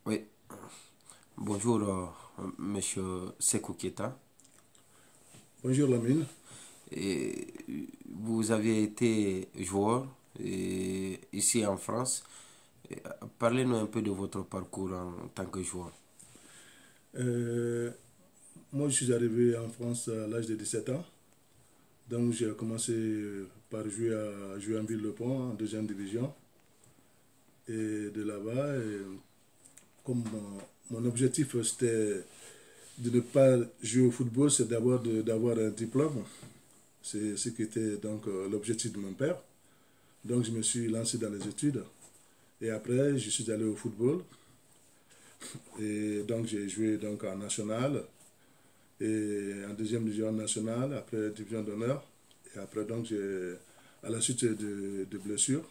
Oui, bonjour, monsieur Sekou Keita. Bonjour Lamine. Et vous avez été joueur ici en France. Parlez-nous un peu de votre parcours en tant que joueur. Euh, Moi, je suis arrivé en France à l'âge de 17 ans. Donc, j'ai commencé par jouer en Ville-le-Pont en deuxième division. Et de là-bas, comme mon objectif c'était de ne pas jouer au football, c'est d'avoir un diplôme. C'est ce qui était donc l'objectif de mon père. Donc, je me suis lancé dans les études. Et après, je suis allé au football. Et donc, j'ai joué donc en national. Et en deuxième division nationale, après division d'honneur. Et après, donc, à la suite de blessures,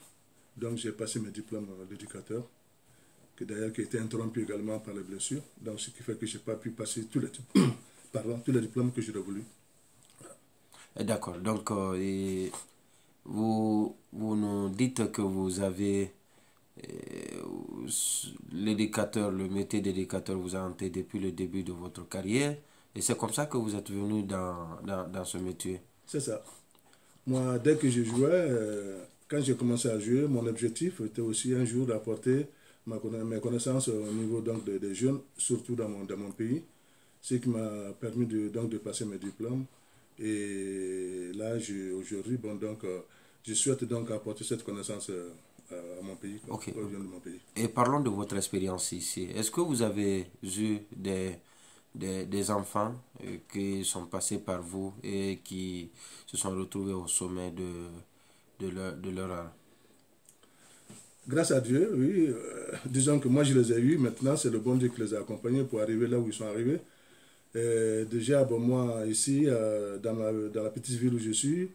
donc j'ai passé mes diplômes d'éducateur, que d'ailleurs qui a été interrompu également par les blessures. Donc, ce qui fait que je n'ai pas pu passer pardon, tous les diplômes que j'aurais voulu. D'accord, donc vous nous dites que vous avez l'éducateur, le métier d'éducateur vous a hanté depuis le début de votre carrière. Et c'est comme ça que vous êtes venu dans ce métier. C'est ça. Moi, dès que je jouais, quand j'ai commencé à jouer, mon objectif était aussi un jour d'apporter mes connaissances au niveau donc, des jeunes, surtout dans mon pays, ce qui m'a permis donc, de passer mes diplômes. Et là, aujourd'hui, bon, donc, je souhaite donc apporter cette connaissance à mon pays, quoi, Ok. aux jeunes de mon pays. Et parlons de votre expérience ici. Est-ce que vous avez eu des enfants qui sont passés par vous et qui se sont retrouvés au sommet de leur art? Grâce à Dieu, oui, disons que moi je les ai eus, maintenant c'est le bon Dieu qui les a accompagnés pour arriver là où ils sont arrivés. Déjà, bon, moi, ici, dans la petite ville où je suis,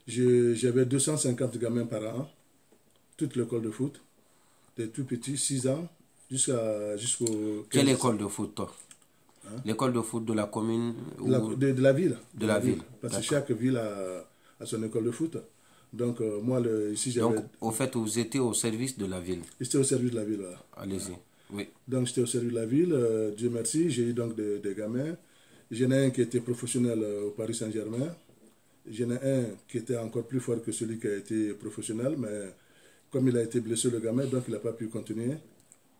j'avais 250 gamins par an, toute l'école de foot, des tout petits, 6 ans, jusqu'au Quelle 15 école de foot, toi? hein, L'école de foot de la commune ou de la ville. de la ville? Parce que D'accord. chaque ville a son école de foot. Donc, moi, ici, Donc, au fait, vous étiez au service de la ville. j'étais au service de la ville. Voilà. Allez-y. Oui. Donc, j'étais au service de la ville. Dieu merci, j'ai eu donc des gamins. J'en ai un qui était professionnel au Paris Saint-Germain. J'en ai un qui était encore plus fort que celui qui a été professionnel, mais comme il a été blessé, le gamin, donc il n'a pas pu continuer.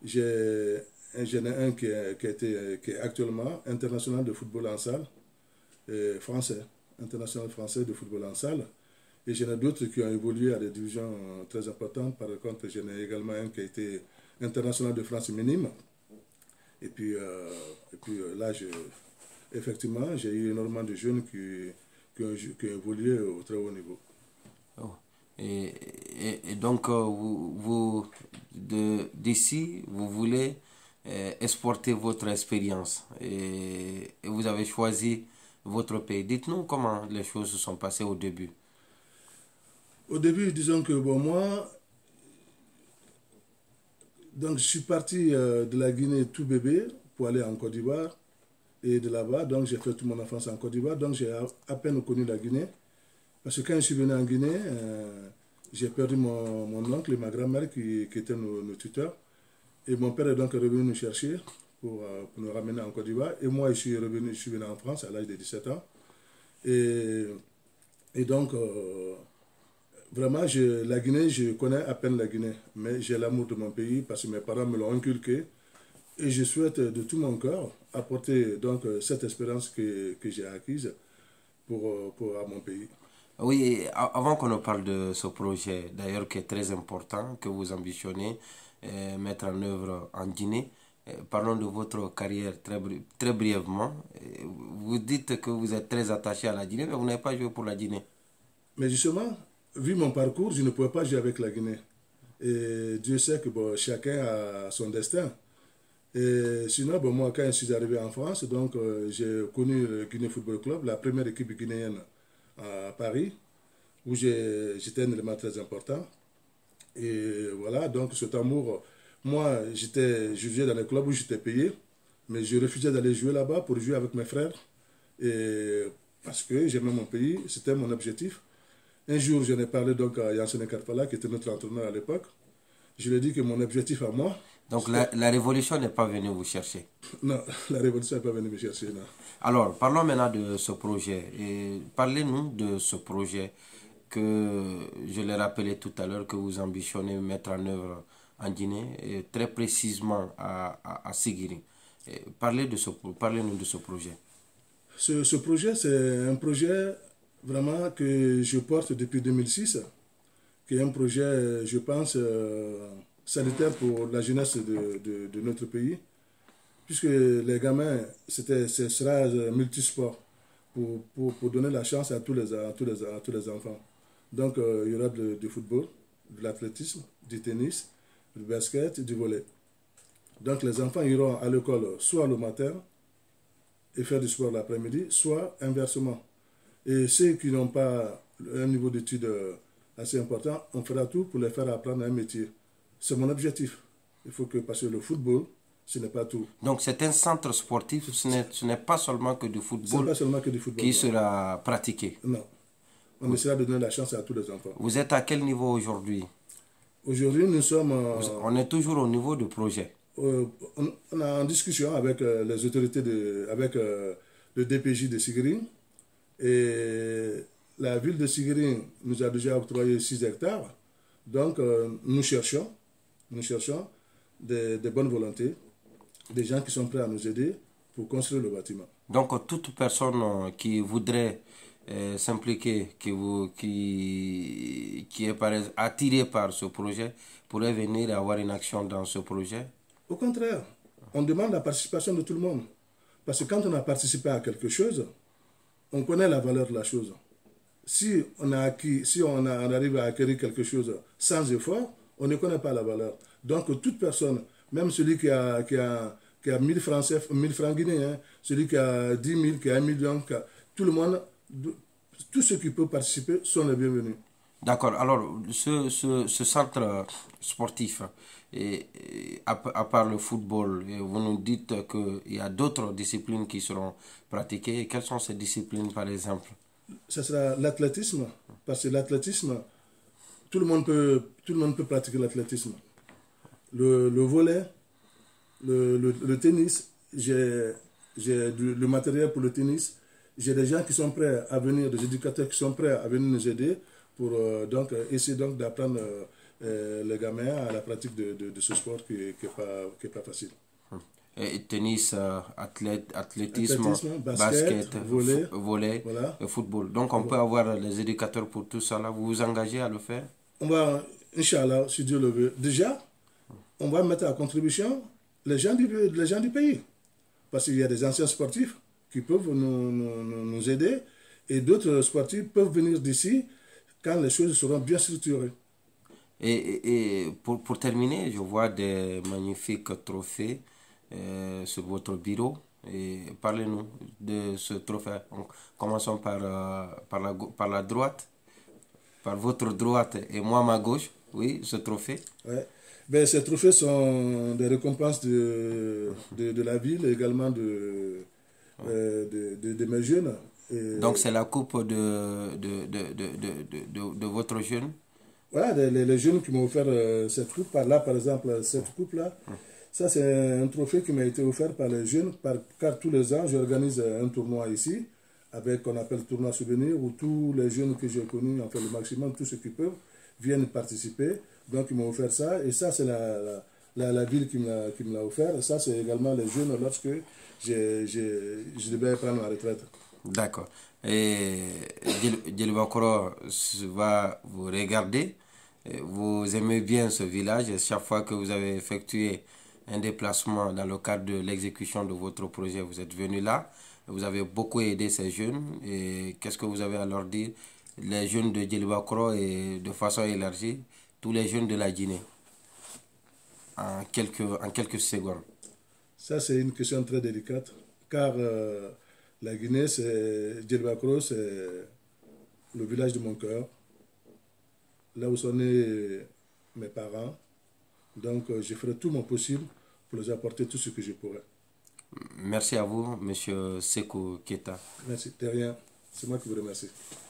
J'en ai un qui est actuellement international de football en salle, français, international français de football en salle. Et j'en ai d'autres qui ont évolué à des divisions très importantes. Par contre, j'en ai également un qui a été international de France minime. Et puis là, effectivement, j'ai eu énormément de jeunes qui ont évolué au très haut niveau. Oh. Et, et donc, d'ici, vous voulez exporter votre expérience et vous avez choisi votre pays. Dites-nous comment les choses se sont passées au début. Au début, disons que bon, moi, donc je suis parti de la Guinée tout bébé pour aller en Côte d'Ivoire. Et de là-bas, donc j'ai fait toute mon enfance en Côte d'Ivoire. Donc j'ai à peine connu la Guinée. Parce que quand je suis venu en Guinée, j'ai perdu mon oncle et ma grand-mère qui étaient nos tuteurs. Et mon père est donc revenu nous chercher pour nous ramener en Côte d'Ivoire. Et moi, je suis venu en France à l'âge de 17 ans. Et, et donc, vraiment, la Guinée, je connais à peine la Guinée. Mais j'ai l'amour de mon pays parce que mes parents me l'ont inculqué. Et je souhaite de tout mon cœur apporter donc cette expérience que j'ai acquise à mon pays. Oui, avant qu'on ne parle de ce projet, d'ailleurs qui est très important, que vous ambitionnez mettre en œuvre en Guinée, parlons de votre carrière très brièvement. Vous dites que vous êtes très attaché à la Guinée, mais vous n'avez pas joué pour la Guinée. Mais justement, vu mon parcours, je ne pouvais pas jouer avec la Guinée. Et Dieu sait que bon, chacun a son destin. Et sinon, bon, moi, quand je suis arrivé en France, donc j'ai connu le Guinée Football Club, la première équipe guinéenne à Paris, où j'étais un élément très important. Et voilà, donc cet amour, moi, je jouais dans les clubs où j'étais payé, mais je refusais d'aller jouer là-bas pour jouer avec mes frères. Et parce que j'aimais mon pays, c'était mon objectif. Un jour, j'en ai parlé donc à Yansone Karpala, qui était notre entraîneur à l'époque. Je lui ai dit que mon objectif à moi, Donc la révolution n'est pas venue vous chercher. Non, la révolution n'est pas venue me chercher, non. Alors, parlons maintenant de ce projet. Et parlez-nous de ce projet que je l'ai rappelé tout à l'heure, que vous ambitionnez mettre en œuvre en Guinée, et très précisément à Sigiri. Parlez-nous de ce projet. Ce projet, c'est un projet vraiment que je porte depuis 2006, qui est un projet, je pense, sanitaire pour la jeunesse de notre pays, puisque les gamins, ce sera multisport pour donner la chance à tous les enfants. Donc, il y aura du football, de l'athlétisme, du tennis, du basket, du volley. Donc, les enfants iront à l'école soit le matin et faire du sport l'après-midi, soit inversement. Et ceux qui n'ont pas un niveau d'études assez important, on fera tout pour les faire apprendre un métier. C'est mon objectif. Il faut que, parce que le football, ce n'est pas tout. Donc c'est un centre sportif, ce n'est pas seulement que du football, qui sera pratiqué. Non. On essaiera de donner la chance à tous les enfants. Vous êtes à quel niveau aujourd'hui? Aujourd'hui, nous sommes... on est toujours au niveau du projet. On est en discussion avec les autorités, avec le DPJ de Sigiri. Et la ville de Sigiri nous a déjà octroyé 6 hectares. Donc, nous cherchons des bonnes volontés, des gens qui sont prêts à nous aider pour construire le bâtiment. Donc, toute personne qui voudrait s'impliquer, qui est attirée par ce projet, pourrait venir avoir une action dans ce projet? Au contraire, on demande la participation de tout le monde. Parce que quand on a participé à quelque chose, on connaît la valeur de la chose. Si on arrive à acquérir quelque chose sans effort, on ne connaît pas la valeur. Donc toute personne, même celui qui a 1000 francs guinéens, celui qui a 10 000, qui a 1 million, tout le monde, tous ceux qui peuvent participer sont les bienvenus. D'accord. Alors, ce centre sportif, à part le football, vous nous dites qu'il y a d'autres disciplines qui seront pratiquées. Quelles sont ces disciplines, par exemple? Ce sera l'athlétisme, parce que l'athlétisme, tout le monde peut pratiquer l'athlétisme. Le volley, le tennis, j'ai le matériel pour le tennis. J'ai des gens qui sont prêts à venir, des éducateurs qui sont prêts à venir nous aider pour essayer d'apprendre les gamins à la pratique de ce sport qui n'est pas facile. Et tennis, athlétisme, basket, volley voilà. Et football. Donc on peut avoir les éducateurs pour tout ça là. Vous vous engagez à le faire? On va, Inch'Allah, si Dieu le veut. Déjà, on va mettre à contribution les gens du pays. Parce qu'il y a des anciens sportifs qui peuvent nous aider et d'autres sportifs peuvent venir d'ici quand les choses seront bien structurées. Et pour terminer, je vois des magnifiques trophées sur votre bureau. Parlez-nous de ce trophée. Commençons par la droite, par votre droite et moi ma gauche. Oui, ce trophée. Ouais. Ben, ces trophées sont des récompenses de la ville, également de mes jeunes. Donc c'est la coupe de votre jeune? Voilà, les jeunes qui m'ont offert cette coupe. Là, par exemple, cette coupe-là, ça c'est un trophée qui m'a été offert par les jeunes, car tous les ans, j'organise un tournoi ici, avec qu'on appelle tournoi souvenir, où tous les jeunes que j'ai connus, enfin le maximum, tous ceux qui peuvent, viennent participer. Donc ils m'ont offert ça, et ça c'est la ville qui me l'a offert. Et ça c'est également les jeunes lorsque je devais prendre ma retraite. D'accord. Et Djeliba Koro va vous regarder. Vous aimez bien ce village. Chaque fois que vous avez effectué un déplacement dans le cadre de l'exécution de votre projet, vous êtes venu là. Vous avez beaucoup aidé ces jeunes. Et qu'est-ce que vous avez à leur dire? Les jeunes de Djeliba Koro et de façon élargie, tous les jeunes de la Guinée. En quelques secondes. Ça, c'est une question très délicate. Car la Guinée, Djeliba Koro, c'est le village de mon cœur. Là où sont nés mes parents. Donc, je ferai tout mon possible pour les apporter tout ce que je pourrai. Merci à vous, Monsieur Sekou Keita. Merci, de rien. C'est moi qui vous remercie.